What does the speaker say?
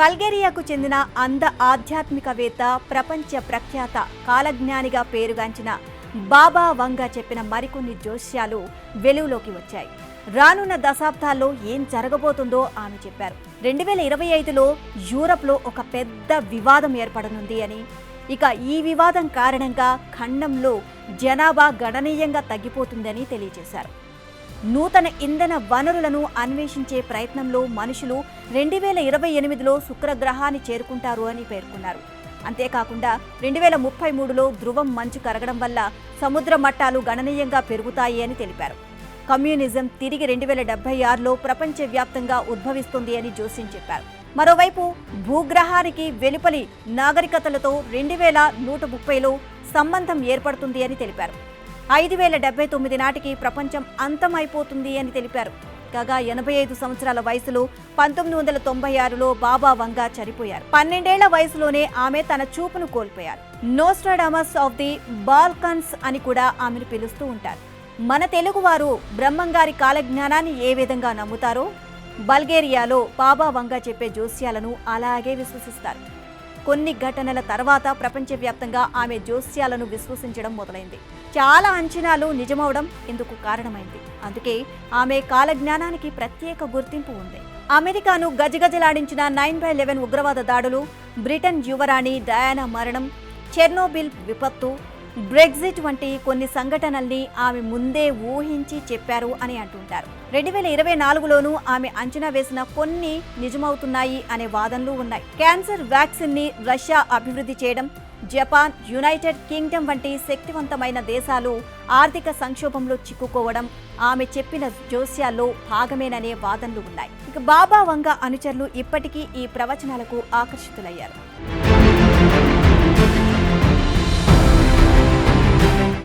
బల్గేరియాకు చెందిన అంధ ఆధ్యాత్మికవేత్త, ప్రపంచ ప్రఖ్యాత కాలజ్ఞానిగా పేరుగాంచిన బాబా వంగా చెప్పిన మరికొన్ని జోస్యాలు వెలుగులోకి వచ్చాయి. రానున్న దశాబ్దాల్లో ఏం జరగబోతుందో ఆమె చెప్పారు. 2025లో యూరప్లో ఒక పెద్ద వివాదం ఏర్పడనుంది అని, ఇక ఈ వివాదం కారణంగా ఖండంలో జనాభా గణనీయంగా తగ్గిపోతుందని తెలియజేశారు. నూతన ఇంధన వనరులను అన్వేషించే ప్రయత్నంలో మనుషులు 2028లో శుక్రగ్రహాన్ని చేరుకుంటారు అని పేర్కొన్నారు. అంతేకాకుండా 2033లో ధ్రువం మంచు కరగడం వల్ల సముద్ర మట్టాలు గణనీయంగా పెరుగుతాయి అని తెలిపారు. కమ్యూనిజం తిరిగి 2076లో ప్రపంచవ్యాప్తంగా ఉద్భవిస్తుంది అని జోస్యం చెప్పారు. మరోవైపు భూగ్రహానికి వెలుపలి నాగరికతలతో 2130లో సంబంధం ఏర్పడుతుంది అని తెలిపారు. 5079 నాటికి ప్రపంచం అంతమైపోతుంది అని తెలిపారు. కాగా 85 సంవత్సరాల వయసులో 1996లో బాబా వంగా చనిపోయారు. 12 ఏళ్ల వయసులోనే ఆమె తన చూపును కోల్పోయారు. నోస్ట్రాడామస్ ఆఫ్ ది బాల్కన్స్ అని కూడా ఆమెను పిలుస్తూ ఉంటారు. మన తెలుగువారు బ్రహ్మంగారి కాలజ్ఞానాన్ని ఏ విధంగా నమ్ముతారో బల్గేరియాలో బాబా వంగా చెప్పే జోస్యాలను అలాగే విశ్వసిస్తారు. కొన్ని ఘటనల తర్వాత ప్రపంచవ్యాప్తంగా ఆమె జోస్యాలను విశ్వసించడం మొదలైంది. చాలా అంచనాలు నిజమవడం ఇందుకు కారణమైంది. అందుకే ఆమె కాలజ్ఞానానికి ప్రత్యేక గుర్తింపు ఉంది. అమెరికాను గజగజలాడించిన 9/11 ఉగ్రవాద దాడులు, బ్రిటన్ యువరాణి డయానా మరణం, చెర్నోబిల్ విపత్తు, బ్రెగ్జిట్ వంటి కొన్ని సంఘటనల్ని ఆమె ముందే ఊహించి చెప్పారు అని అంటుంటారు. 2024లోనూ ఆమె అంచనా వేసిన కొన్ని నిజమవుతున్నాయి అనే వాదనలు ఉన్నాయి. క్యాన్సర్ వ్యాక్సిన్ ని రష్యా అభివృద్ధి చేయడం, జపాన్, యునైటెడ్ కింగ్డమ్ వంటి శక్తివంతమైన దేశాలు ఆర్థిక సంక్షోభంలో చిక్కుకోవడం ఆమె చెప్పిన జోస్యాల్లో భాగమేననే వాదనలు ఉన్నాయి. ఇక బాబా వంగా అనుచరులు ఇప్పటికీ ఈ ప్రవచనాలకు ఆకర్షితులయ్యారు.